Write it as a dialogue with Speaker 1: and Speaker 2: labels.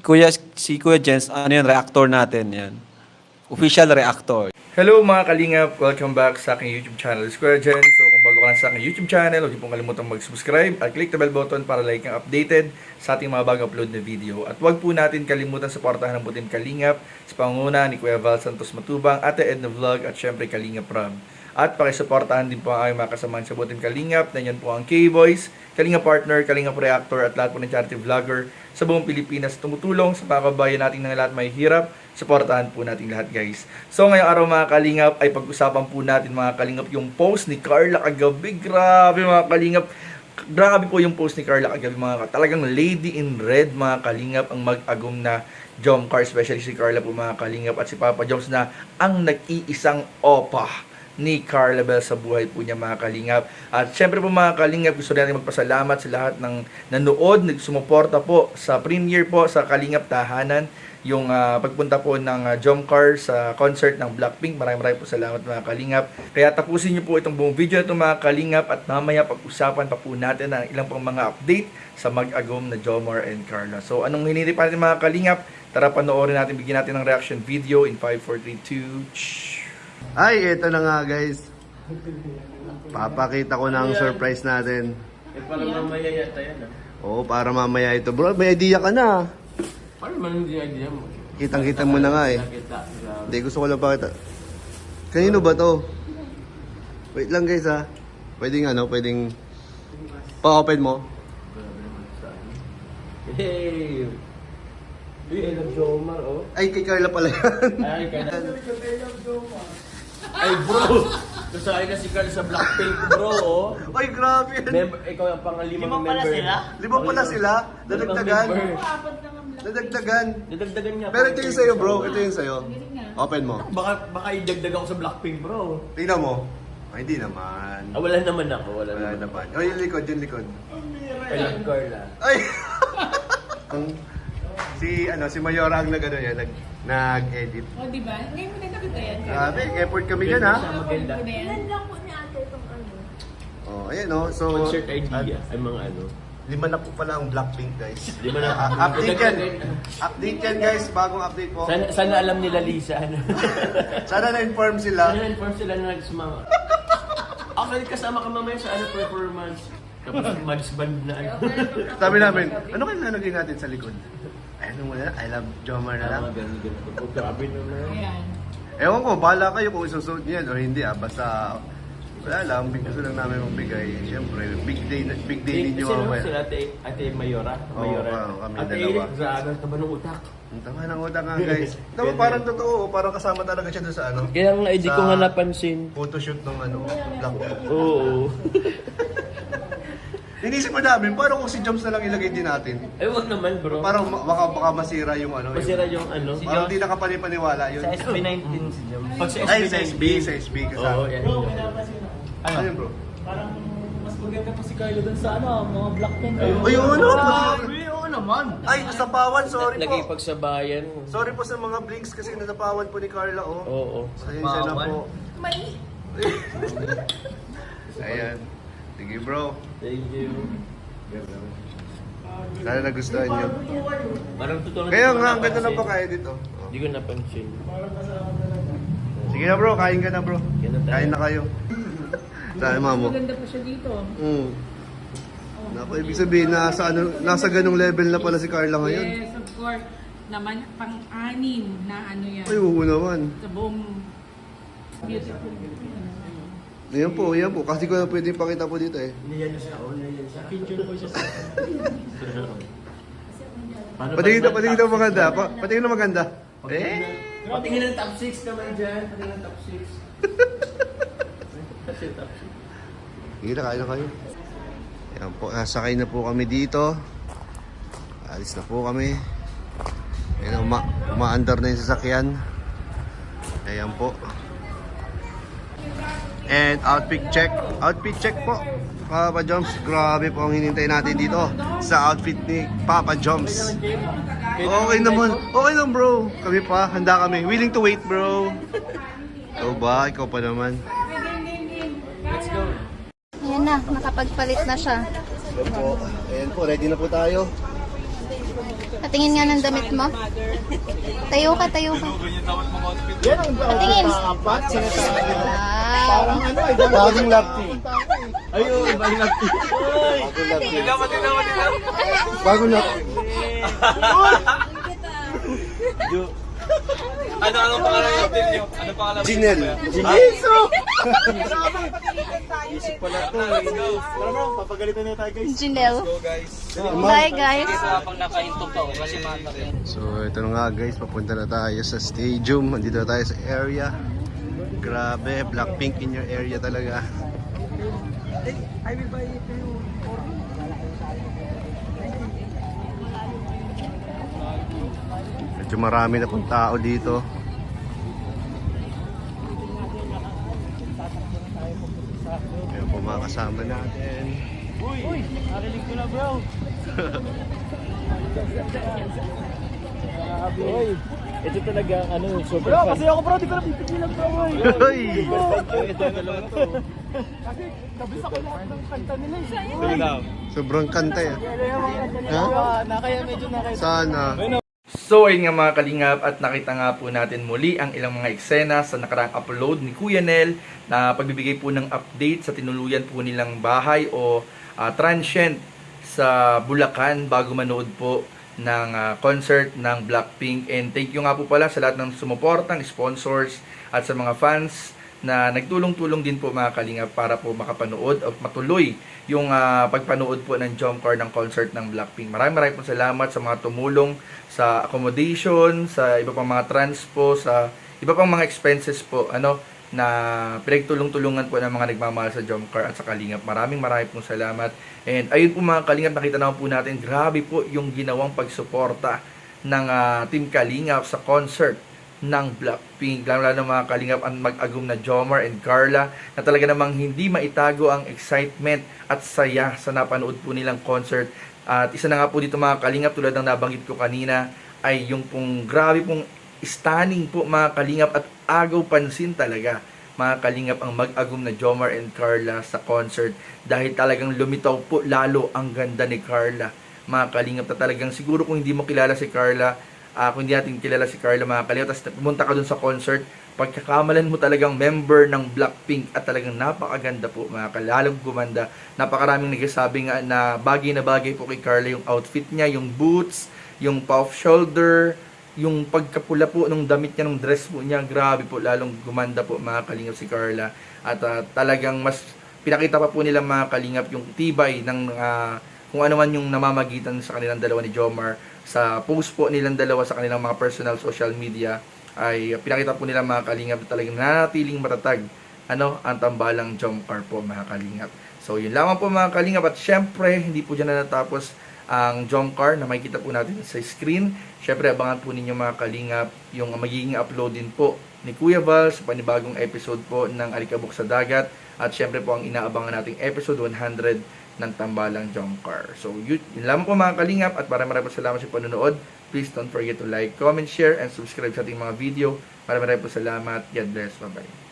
Speaker 1: Kuya Jens, ano yun, reactor natin yan. Official reactor.
Speaker 2: Hello mga kalingap! Welcome back sa aking YouTube channel, Square Gen. So kung bago ka lang sa aking YouTube channel, huwag niyo pong kalimutan mag-subscribe at click the bell button para like ang updated sa ating mga bagong upload na video. At huwag po natin kalimutan suportahan ang Butim Kalingap sa pangunguna ni Kuya Val Santos Matubang, Ate Edna Vlog at syempre Kalingap Ram. At pakisuportahan din po ang aming mga kasamahan sa Butim Kalingap. Nanyan po ang K-Boys, Kalingap Partner, Kalingap Reactor at lahat po ng charity vlogger sa buong Pilipinas tumutulong sa pakabayan natin ng lahat may hirap. Suportahan po natin lahat guys. So ngayong araw mga kalingap ay pag-usapan po natin mga kalingap yung post ni Carla kagabi. Grabe mga kalingap. Grabe po yung post ni Carla kagabi mga talagang lady in red mga kalingap ang mag-agom na Jomcar, especially si Carla po mga kalingap at si Papa Joms na ang nag-iisang opa ni Carla Bell sa buhay po niya mga kalingap. At syempre po mga kalingap, gusto natin magpasalamat sa lahat ng nanood, nagsumuporta po sa premiere po sa Kalingap Tahanan, yung pagpunta po ng Jomcar sa concert ng Blackpink. Maraming po salamat mga kalingap. Kaya tapusin niyo po itong buong video na ito mga kalingap at mamaya pag-usapan pa po natin ang ilang pang mga update sa mag-agom na Jomar and Carla. So anong hinihintay pa natin mga kalingap? Tara panoorin natin, bigyan natin ng reaction video in 5, 4, 3, 2...
Speaker 3: Ay, eto na nga guys. Papakita ko na ang surprise natin.
Speaker 4: Para mamaya yata yan
Speaker 3: Oo, para mamaya ito. Bro, may idea ka na.
Speaker 4: Paano man hindi idea mo?
Speaker 3: Kitang-kita mo na nga eh.
Speaker 4: Nakita.
Speaker 3: Hindi, gusto ko lang pakita. Kanino ba to? Wait lang guys ha. Pwedeng pwedeng pa-open mo.
Speaker 4: Hey! Hey, nag-Jomar, oh.
Speaker 3: Ay, kay Carla pala yan.
Speaker 4: Ay, kaya Ay, bro! Kasali na si Carl sa Blackpink, bro, oh.
Speaker 3: Ay, grabe yan.
Speaker 4: Ikaw ang pangalimang member.
Speaker 3: Lima pala sila. Dadagdagan. Dadagdagan.
Speaker 4: Nadagdagan nga.
Speaker 3: Pero ito yung sa'yo bro. Ito yung sa'yo. Open mo.
Speaker 4: Baka idagdag ako sa Blackpink, bro.
Speaker 3: Tingnan mo. Ay, hindi naman.
Speaker 4: Wala naman ako. Wala
Speaker 3: Wala
Speaker 4: naman.
Speaker 3: naman. Oh, yung likod, yung likod.
Speaker 4: Kaya Carla.
Speaker 3: Ay! si Mayora ang nag-edit.
Speaker 5: O, di ba? Ngayon mo na nakita yan.
Speaker 3: Grabe, effort kami dyan ha.
Speaker 4: Maganda.
Speaker 5: Yan
Speaker 6: lang po ni ate itong ano.
Speaker 3: Oh, ayan oh. So,
Speaker 4: Concert idea. Ay, mga ano.
Speaker 3: 5 na po pala ang Blackpink guys.
Speaker 4: Di ba na?
Speaker 3: Update yan. Update yan guys, bagong update po.
Speaker 4: Sana alam nila Lisa, ano.
Speaker 3: Sana na-inform sila.
Speaker 4: Sana inform sila na nagsumama. Actually, kasama ka mamaya sa ano performance. Tapos mag-band na ano.
Speaker 3: Sabi namin, ano kaya nalagay natin sa likod? Ano mo na, I love Jomar na lang.
Speaker 4: Ganun. Oh, grabe naman.
Speaker 5: Ayan.
Speaker 3: Ewan ko, bahala kayo kung isusuot niyo yan o hindi basta, wala lang, gusto lang namin magbigay. Siyempre, big day ninyo
Speaker 4: Sino
Speaker 3: mamaya.
Speaker 4: sila? Ate Mayora?
Speaker 3: Oo, kami
Speaker 4: Ate
Speaker 3: dalawa.
Speaker 4: Eric, grabe ka ba ng utak?
Speaker 3: Ang tama ng utang nga guys. Diba, parang totoo, parang kasama talaga siya doon sa ano.
Speaker 4: Kaya nga, hindi ko
Speaker 3: Sa
Speaker 4: nga napansin.
Speaker 3: Photoshoot ng Blackpink.
Speaker 4: Oo.
Speaker 3: Inisip mo namin, parang kung si Joms na lang ilagay din natin.
Speaker 4: Eh, wag naman, bro.
Speaker 3: Parang baka masira yung ano.
Speaker 4: Masira yung ano.
Speaker 3: Parang hindi nakapaniwala yun.
Speaker 4: Sa SB19 si Jom. Pag sa
Speaker 3: Ay,
Speaker 4: SB19.
Speaker 3: sa SB kasama.
Speaker 4: Oo, yan.
Speaker 3: Ano yun bro?
Speaker 7: Parang mas maganda pa si Kylo dun sa mga Blackpink.
Speaker 3: Ay, ano?
Speaker 7: Oo naman.
Speaker 3: Ay, nasapawan, sorry
Speaker 4: Lagay
Speaker 3: po.
Speaker 4: pagsabayan.
Speaker 3: Sorry po sa mga blinks kasi nasapawan po ni Carla, oh.
Speaker 4: Oo.
Speaker 3: Pasensya na po.
Speaker 6: May
Speaker 3: Ayan. Sige bro.
Speaker 4: Thank you.
Speaker 3: Sana nagustuhan nyo.
Speaker 4: Parang totoo
Speaker 3: Kaya nga, ang ganda ng pagkain dito. Oh.
Speaker 4: Hindi ko napansin.
Speaker 3: Sige na bro, kain ka na bro.
Speaker 4: Kain na tayo.
Speaker 3: Kain na kayo. Dahil mamo.
Speaker 5: Maganda pa siya dito.
Speaker 3: Naku, ibig sabihin, nasa ganung level na pala si Carla ngayon.
Speaker 5: Yes, of course. Naman, pang-anim na ano yan.
Speaker 3: Ay, oo naman.
Speaker 5: Sa buong beautiful.
Speaker 3: Yan po. Kasi ko na pwede pakita po dito eh.
Speaker 4: Niyan siya. Oo, niyan siya.
Speaker 7: Picture ko siya sa...
Speaker 3: Patingin daw maganda. Patingin na maganda.
Speaker 4: Patingin ng top 6 naman dyan. Patingin ng top 6. Kasi top 6.
Speaker 3: Sige na, kain na kayo. Yan po, nasakay na po kami dito. Alis na po kami. Ayan, umaandar na yung sasakyan. Ayan po. And outfit check. Outfit check po. Papa Joms, grabe po ang hinintay natin dito sa outfit ni Papa Joms. Okay naman. Okay lang bro. Kami pa, handa kami. Willing to wait bro. Ikaw ba? Ikaw pa naman.
Speaker 4: Let's go.
Speaker 6: Ayan na, nakapagpalit na siya.
Speaker 3: Ayan po, ready na po tayo.
Speaker 6: Patingin nga ng damit mo. Tayo ka, tayo ka. Patingin. Wow.
Speaker 3: Bagong lapti.
Speaker 4: Ayun, ibang natin.
Speaker 3: Bagong lapti.
Speaker 1: Anong pangalan natin niyo? Ano pangalan?
Speaker 3: Jinel.
Speaker 6: Janelle. Bye, guys.
Speaker 3: So, ito na nga guys, papunta na tayo sa stadium. Andito na tayo sa area. Grabe, Blackpink in your area talaga. Medyo marami na pong tao dito. Ayan po mga kasama natin.
Speaker 7: Narinig ko na bro. Uy, ito talaga ano, super bro, fan. Kasi ako bro, di ko na pipigilan bro.
Speaker 3: Hoy!
Speaker 7: Ito talaga to. Kasi kabis ako lahat ng kanta nila eh.
Speaker 3: Sobrang kanta eh. Ha?
Speaker 7: Nakaya medyo nakaya.
Speaker 3: Sana.
Speaker 2: So ayun nga mga kalingap, at nakita nga po natin muli ang ilang mga eksena sa nakaraang upload ni Kuya Nel na pagbibigay po ng update sa tinuluyan po nilang bahay o transient sa Bulacan bago manood po ng concert ng Blackpink. And thank you nga po pala sa lahat ng sumuportang sponsors at sa mga fans na nagtulong-tulong din po mga kalingap para po makapanood o matuloy yung pagpanood po ng Jomcar ng concert ng Blackpink. Maraming po salamat sa mga tumulong sa accommodation, sa iba pang mga transpo, sa iba pang mga expenses po na pinagtulong-tulungan po ng mga nagmamahal sa Jomcar at sa Kalingap. Maraming pong salamat. And ayun po mga Kalingap, nakita naman po natin, grabe po yung ginawang pagsuporta ng Team Kalingap sa concert ng Blackpink. Lalo mga Kalingap ang mag-agum na Jomar and Carla na talaga namang hindi maitago ang excitement at saya sa napanood po nilang concert. At isa na nga po dito mga Kalingap, tulad ng nabanggit ko kanina, ay yung pong grabe pong stunning po mga Kalingap at agaw pansin talaga mga Kalingap ang mag-agum na Jomar and Carla sa concert dahil talagang lumitaw po lalo ang ganda ni Carla mga Kalingap, na talagang siguro kung hindi mo kilala si Carla, kung hindi natin kilala si Carla mga Kalingap, tapos pumunta ka dun sa concert, pagkakamalan mo talagang member ng Blackpink at talagang napakaganda po mga Kalingap, lalong gumanda. Napakaraming nagsasabi nga na bagay po kay Carla yung outfit niya, yung boots, yung puff shoulder, yung pagkapula po nung damit niya, nung dress po niya, grabe po, lalong gumanda po mga Kalingap si Carla. At talagang mas pinakita pa po nila mga Kalingap yung tibay ng kung ano man yung namamagitan sa kanilang dalawa ni Jomar. Sa post po nilang dalawa sa kanilang mga personal social media ay pinakita po nila mga Kalingap na talagang nanatiling matatag ang tambalang Jomcar po mga Kalingap. So yun lamang po mga Kalingap, at syempre hindi po dyan na natapos ang Jomcar na makikita po natin sa screen. Syempre abangan po ninyo mga Kalingap yung magiging upload din po ni Kuya Val sa panibagong episode po ng Alikabok sa Dagat, at syempre po ang inaabangan nating episode 100 ng Tambalang Jomcar. So yun lamang po mga Kalingap, at maraming po salamat sa panonood. Please don't forget to like, comment, share, and subscribe sa ating mga video. Maraming po salamat. God bless. Bye-bye.